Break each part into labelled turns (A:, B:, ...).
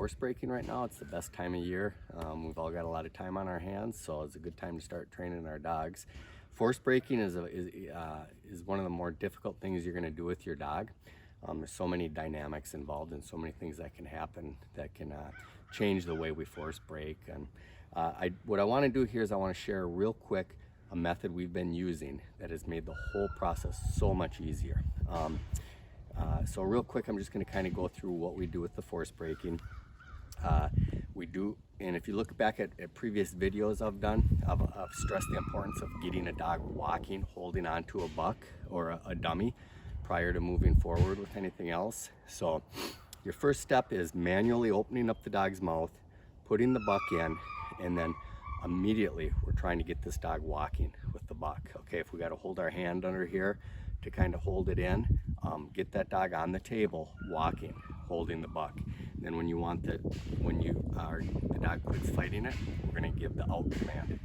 A: force breaking right now. It's the best time of year. We've all got a lot of time on our hands, so it's a good time to start training our dogs. Force breaking is one of the more difficult things you're going to do with your dog. There's so many dynamics involved and so many things that can happen that can change the way we force break. And what I want to do here is I want to share real quick a method we've been using that has made the whole process so much easier. So real quick, I'm just going to kind of go through what we do with the force breaking. And if you look back at previous videos I've done, I've stressed the importance of getting a dog walking, holding onto a buck or a dummy prior to moving forward with anything else. So your first step is manually opening up the dog's mouth, putting the buck in, and then immediately we're trying to get this dog walking with the buck. Okay, if we got to hold our hand under here to kind of hold it in, get that dog on the table walking, holding the buck. And then when the dog quits fighting it, we're going to give the out command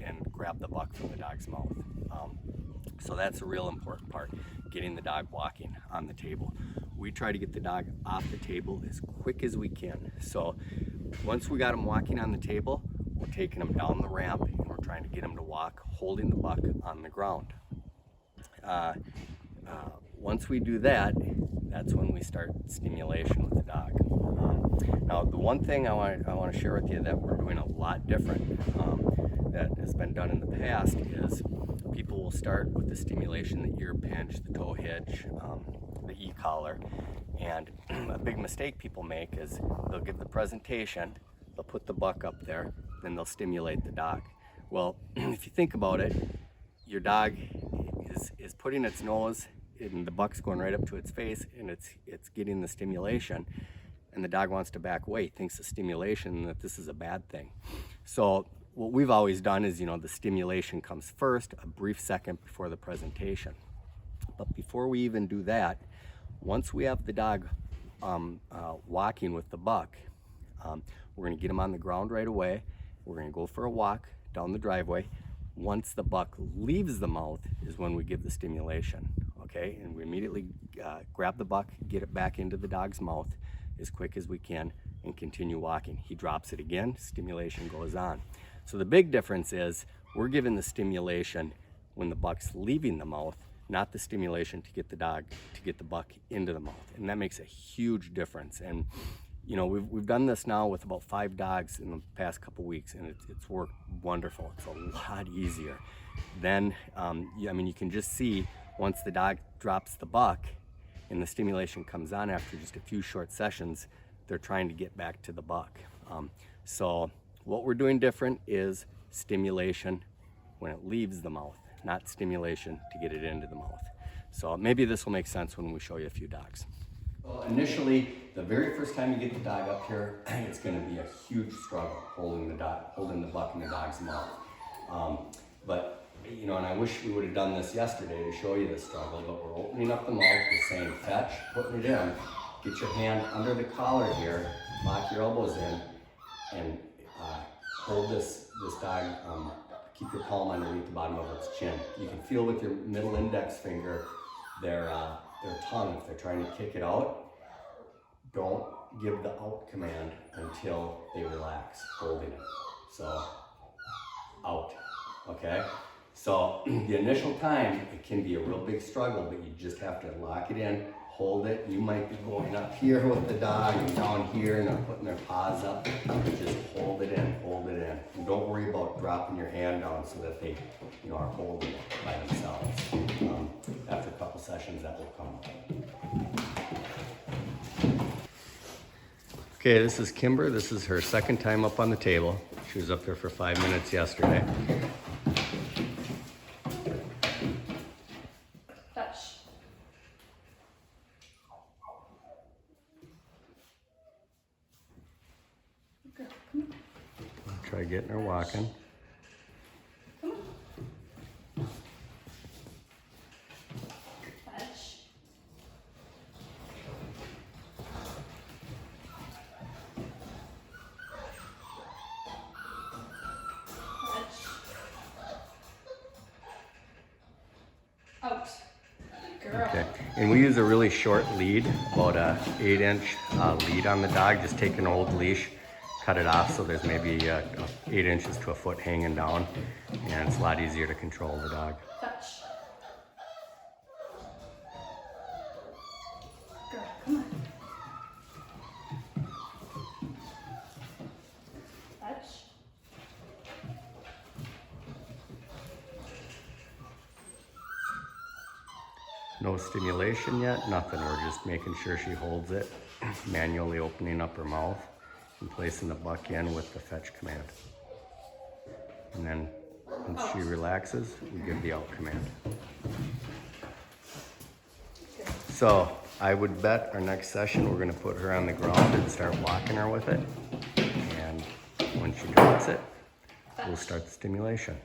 A: and grab the buck from the dog's mouth. So that's a real important part, getting the dog walking on the table. We try to get the dog off the table as quick as we can. So once we got him walking on the table, we're taking him down the ramp and we're trying to get him to walk holding the buck on the ground. Once we do that, that's when we start stimulation with the dog. Now, the one thing I want to share with you that we're doing a lot different that has been done in the past is people will start with the stimulation, the ear pinch, the toe hitch, the e-collar. And a big mistake people make is they'll give the presentation, they'll put the buck up there, then they'll stimulate the dog. Well, if you think about it, your dog is putting its nose and the buck's going right up to its face and it's getting the stimulation, and the dog wants to back away, thinks the stimulation, that this is a bad thing. So what we've always done is, the stimulation comes first, a brief second before the presentation. But before we even do that, once we have the dog walking with the buck, we're going to get him on the ground right away. We're going to go for a walk down the driveway. Once the buck leaves the mouth is when we give the stimulation, okay? And we immediately grab the buck, get it back into the dog's mouth as quick as we can, and continue walking. He drops it again, stimulation goes on. So the big difference is we're giving the stimulation when the buck's leaving the mouth, not the stimulation to get the buck into the mouth. And that makes a huge difference. And we've done this now with about 5 dogs in the past couple weeks, and it's worked wonderful. It's a lot easier. Then, you can just see once the dog drops the buck and the stimulation comes on after just a few short sessions, they're trying to get back to the buck. So what we're doing different is stimulation when it leaves the mouth, not stimulation to get it into the mouth. So maybe this will make sense when we show you a few dogs. Well, initially, the very first time you get the dog up here, it's going to be a huge struggle holding the buck in the dog's mouth. And I wish we would have done this yesterday to show you the struggle, but we're opening up the mouth, we're saying fetch, putting it in, get your hand under the collar here, lock your elbows in, and hold this dog, keep your palm underneath the bottom of its chin. You can feel with your middle index finger their tongue if they're trying to kick it out. Don't give the out command until they relax holding it. So, out, okay? So the initial time, it can be a real big struggle, but you just have to lock it in, hold it. You might be going up here with the dog and down here and they're putting their paws up. Just hold it in, hold it in. And don't worry about dropping your hand down so that they are holding it by themselves. After a couple sessions, that will come up. Okay, this is Kimber. This is her second time up on the table. She was up here for 5 minutes yesterday.
B: Touch. Good. Come on.
A: Try getting her walking.
B: Come on. Touch. Out. Good girl.
A: Okay, and we use a really short lead, about a 8-inch lead on the dog. Just take an old leash, cut it off so there's maybe 8 inches to a foot hanging down, and it's a lot easier to control the dog.
B: Fetch. Girl, come on. Fetch.
A: No stimulation yet, nothing. We're just making sure she holds it, manually opening up her mouth and placing the buck in with the fetch command. And then once she relaxes, we give the out command. So I would bet our next session we're gonna put her on the ground and start walking her with it. And when she drops it, we'll start the stimulation.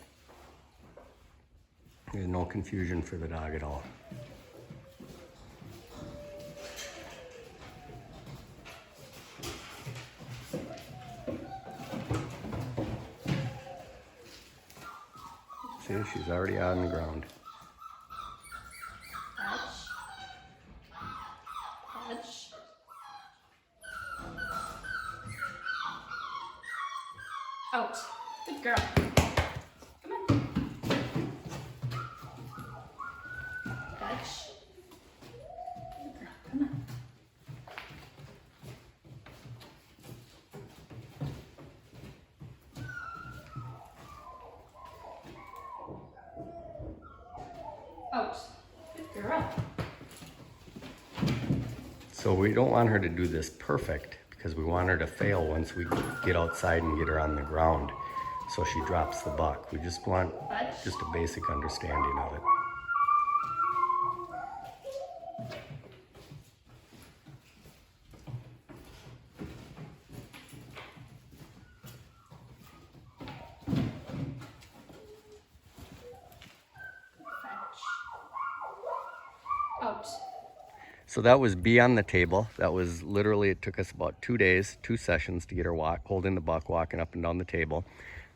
A: There's no confusion for the dog at all. See, she's already on the ground.
B: Fetch. Fetch. Out. Good girl. Come on. Fetch. Good girl. Come on. Out. Good girl.
A: So we don't want her to do this perfect because we want her to fail once we get outside and get her on the ground so she drops the buck. We just want just a basic understanding of it.
B: Fetch. Out.
A: So that was B on the table. That was literally, it took us about 2 days, 2 sessions to get her holding the buck, walking up and down the table.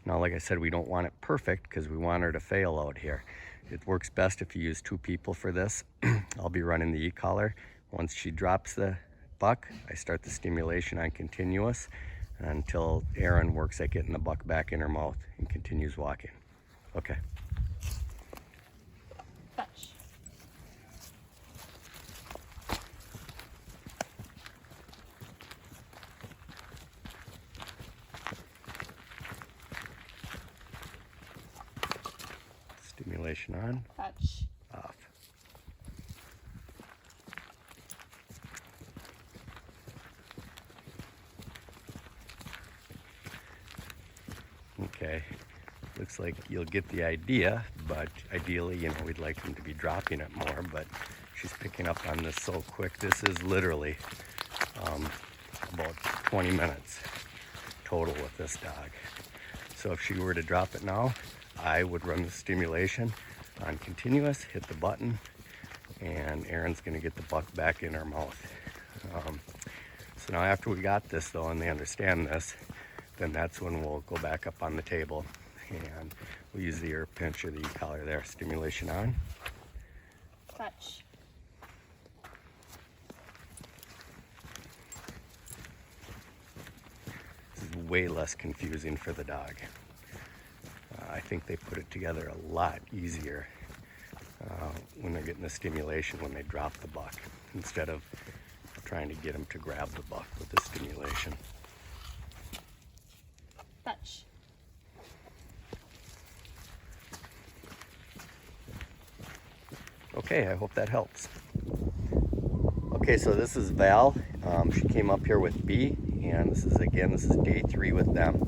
A: Now, like I said, we don't want it perfect because we want her to fail out here. It works best if you use 2 people for this. I'll be running the e-collar. Once she drops the buck, I start the stimulation on continuous until Erin works at getting the buck back in her mouth and continues walking. Okay.
B: Fetch.
A: Stimulation on,
B: Fetch.
A: off. Okay, looks like you'll get the idea, but ideally, you know, we'd like them to be dropping it more, but she's picking up on this so quick. This is literally about 20 minutes total with this dog. So if she were to drop it now, I would run the stimulation on continuous, hit the button, and Erin's gonna get the buck back in her mouth. So now after we got this though, and they understand this, then that's when we'll go back up on the table and we'll use the ear pinch or the e-collar there. Stimulation on.
B: Fetch.
A: This is way less confusing for the dog. I think they put it together a lot easier when they're getting the stimulation when they drop the buck instead of trying to get them to grab the buck with the stimulation.
B: Fetch.
A: Okay, I hope that helps. Okay, so this is Val. She came up here with B, and this is day 3 with them.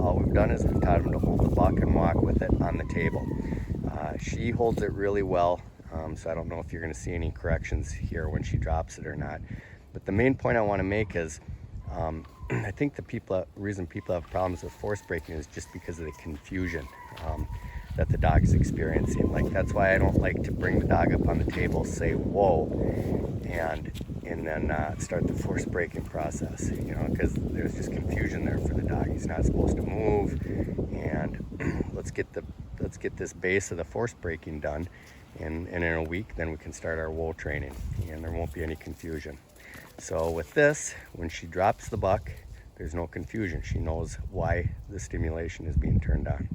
A: All we've done is we've taught them to hold the buck and walk with it on the table. She holds it really well, so I don't know if you're going to see any corrections here when she drops it or not. But the main point I want to make is I think the reason people have problems with force breaking is just because of the confusion that the dog is experiencing. Like, that's why I don't like to bring the dog up on the table, say whoa, and then start the force breaking process, you know, because there's just confusion there for the dog. He's not supposed to move, and let's get this base of the force breaking done, And in a week, then we can start our wool training, and there won't be any confusion. So with this, when she drops the buck, there's no confusion. She knows why the stimulation is being turned on.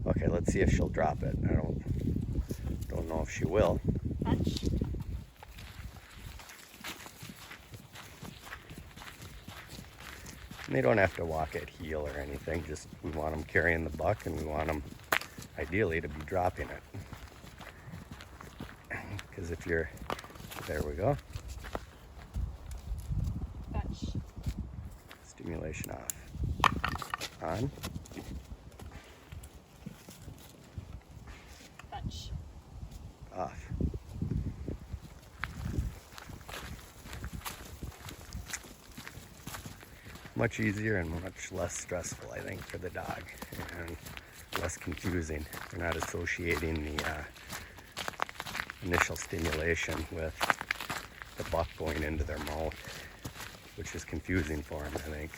A: Okay, let's see if she'll drop it. I don't know if she will.
B: Fetch.
A: And they don't have to walk at heel or anything. Just we want them carrying the buck, and we want them ideally to be dropping it. Because if you're, there we go.
B: Fetch.
A: Stimulation off. On.
B: Fetch.
A: Off. Much easier and much less stressful, I think, for the dog, and less confusing. They're not associating the initial stimulation with the buck going into their mouth, which is confusing for them, I think.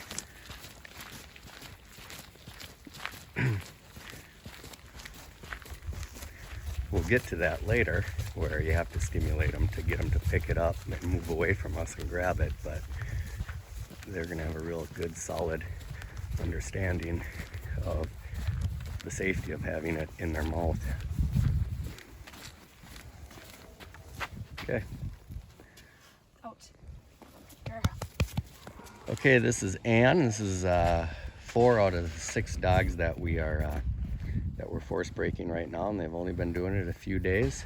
A: We'll get to that later, where you have to stimulate them to get them to pick it up and move away from us and grab it, but they're going to have a real good, solid understanding of the safety of having it in their mouth. Okay.
B: Out. Girl.
A: Okay, this is Anne. This is 4 out of 6 dogs that we're force breaking right now, and they've only been doing it a few days.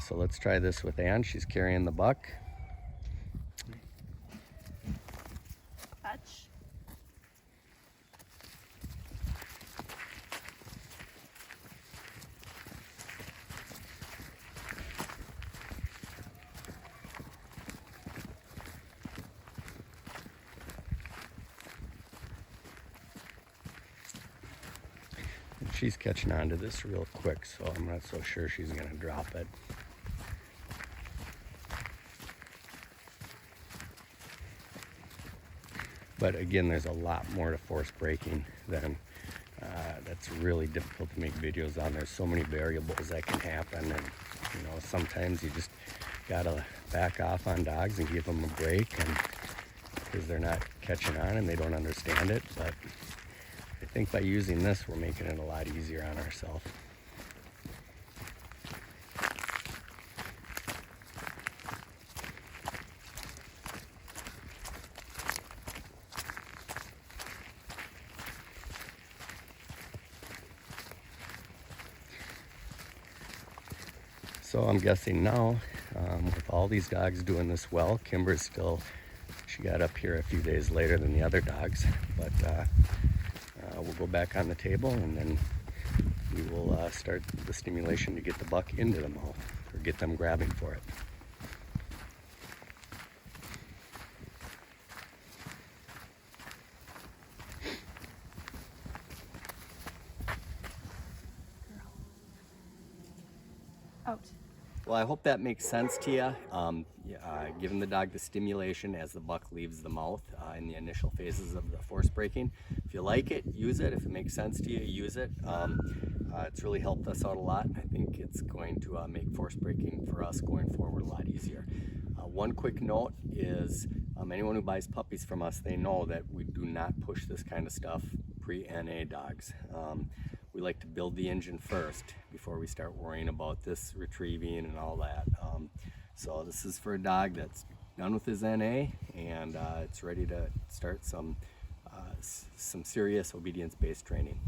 A: So let's try this with Anne. She's carrying the buck.
B: Fetch.
A: She's catching on to this real quick, so I'm not so sure she's going to drop it. But again, there's a lot more to force breaking than that's really difficult to make videos on. There's so many variables that can happen, and sometimes you just gotta back off on dogs and give them a break, and because they're not catching on and they don't understand it. But I think by using this, we're making it a lot easier on ourselves. So I'm guessing now, with all these dogs doing this well, Kimber's she got up here a few days later than the other dogs, but we'll go back on the table, and then we will start the stimulation to get the buck into the mouth, or get them grabbing for it.
B: Out.
A: Well, I hope that makes sense to you. Giving the dog the stimulation as the buck leaves the mouth in the initial phases of the force breaking. If you like it, use it. If it makes sense to you, use it. It's really helped us out a lot. I think it's going to make force breaking for us going forward a lot easier. One quick note is anyone who buys puppies from us, they know that we do not push this kind of stuff pre-NA dogs. We like to build the engine first before we start worrying about this retrieving and all that. So this is for a dog that's done with his NA, and it's ready to start some serious obedience-based training.